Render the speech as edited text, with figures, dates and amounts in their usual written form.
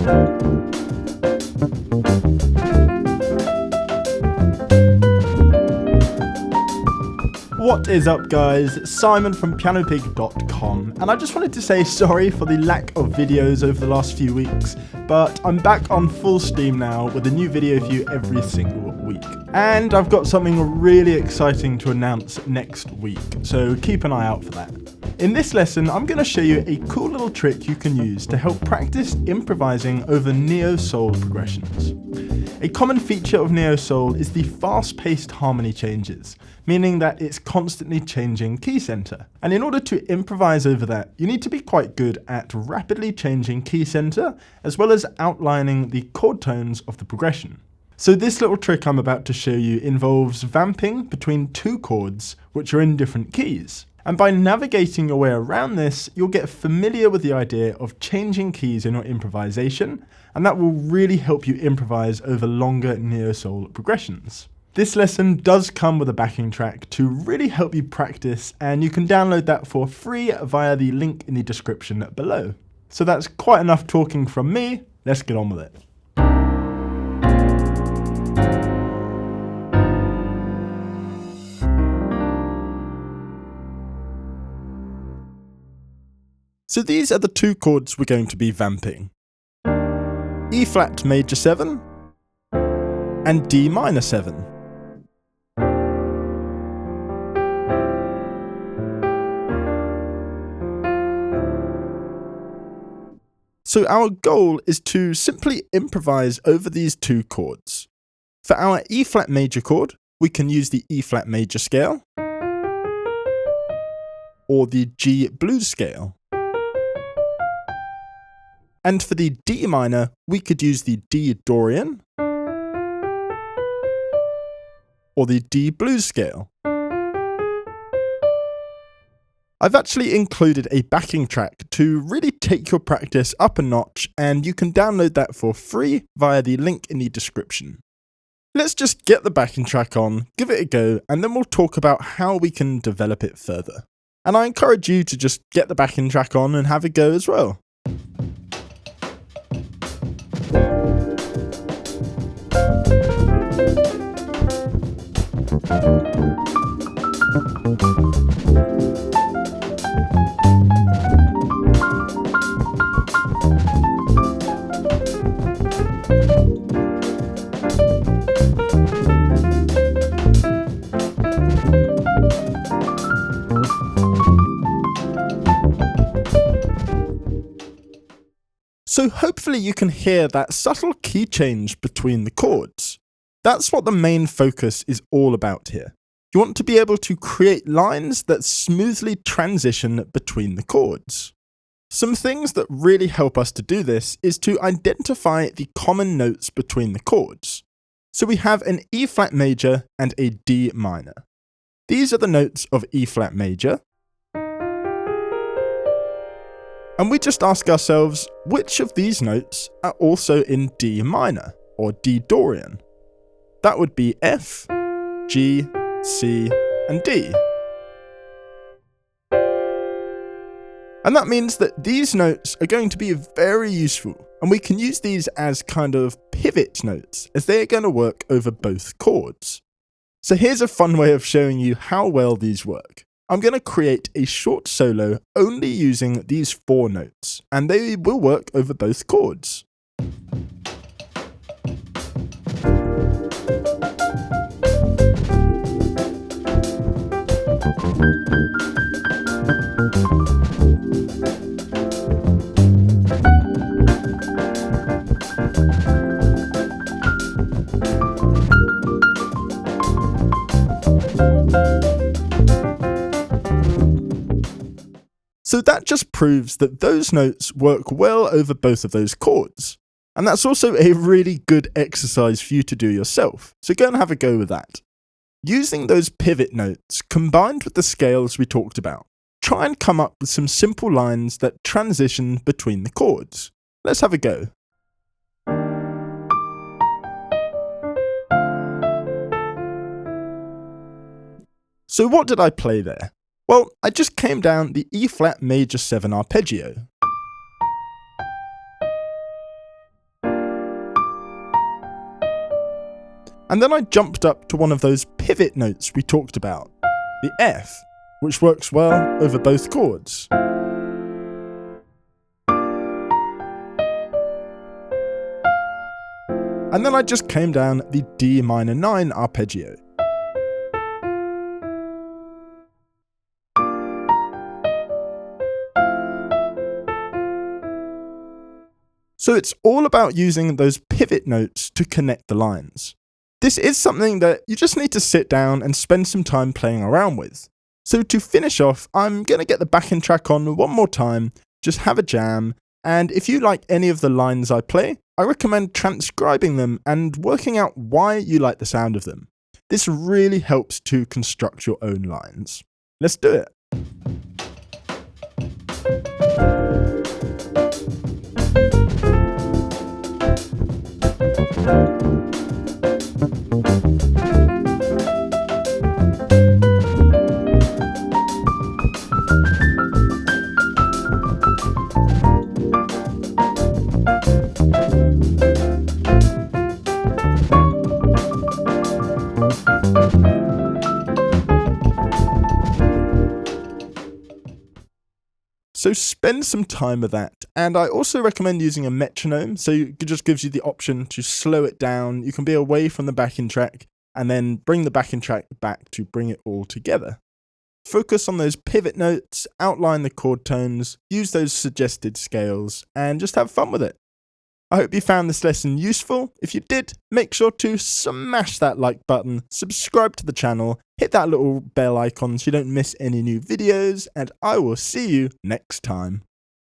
What is up, guys? It's Simon from PianoPig.com, and I just wanted to say sorry for the lack of videos over the last few weeks, but I'm back on full steam now with a new video for you every single week. And I've got something really exciting to announce next week, so keep an eye out for that. In this lesson, I'm going to show you a cool little trick you can use to help practice improvising over neo-soul progressions. A common feature of neo-soul is the fast-paced harmony changes, meaning that it's constantly changing key center. And in order to improvise over that, you need to be quite good at rapidly changing key center, as well as outlining the chord tones of the progression. So this little trick I'm about to show you involves vamping between two chords, which are in different keys. And by navigating your way around this, you'll get familiar with the idea of changing keys in your improvisation, and that will really help you improvise over longer neo-soul progressions. This lesson does come with a backing track to really help you practice, and you can download that for free via the link in the description below. So that's quite enough talking from me, let's get on with it. So these are the two chords we're going to be vamping. E flat major 7 and D minor 7. So our goal is to simply improvise over these two chords. For our E flat major chord, we can use the E flat major scale or the G blues scale. And for the D minor, we could use the D Dorian or the D blues scale. I've actually included a backing track to really take your practice up a notch, and you can download that for free via the link in the description. Let's just get the backing track on, give it a go, and then we'll talk about how we can develop it further. And I encourage you to just get the backing track on and have a go as well. So hopefully you can hear that subtle key change between the chords. That's what the main focus is all about here. You want to be able to create lines that smoothly transition between the chords. Some things that really help us to do this is to identify the common notes between the chords. So we have an E flat major and a D minor. These are the notes of E flat major. And we just ask ourselves, which of these notes are also in D minor, or D Dorian? That would be F, G, C, and D. And that means that these notes are going to be very useful, and we can use these as kind of pivot notes, as they are going to work over both chords. So here's a fun way of showing you how well these work. I'm going to create a short solo only using these 4 notes, and they will work over both chords. So that just proves that those notes work well over both of those chords. And that's also a really good exercise for you to do yourself, so go and have a go with that. Using those pivot notes combined with the scales we talked about, try and come up with some simple lines that transition between the chords. Let's have a go. So what did I play there? Well, I just came down the E flat major 7 arpeggio. And then I jumped up to one of those pivot notes we talked about, the F, which works well over both chords. And then I just came down the D minor 9 arpeggio. So it's all about using those pivot notes to connect the lines. This is something that you just need to sit down and spend some time playing around with. So to finish off, I'm going to get the backing track on one more time, just have a jam, and if you like any of the lines I play, I recommend transcribing them and working out why you like the sound of them. This really helps to construct your own lines. Let's do it. So spend some time with that, and I also recommend using a metronome, so it just gives you the option to slow it down. You can be away from the backing track and then bring the backing track back to bring it all together. Focus on those pivot notes, outline the chord tones, use those suggested scales, and just have fun with it. I hope you found this lesson useful. If you did, make sure to smash that like button, subscribe to the channel, hit that little bell icon so you don't miss any new videos, and I will see you next time.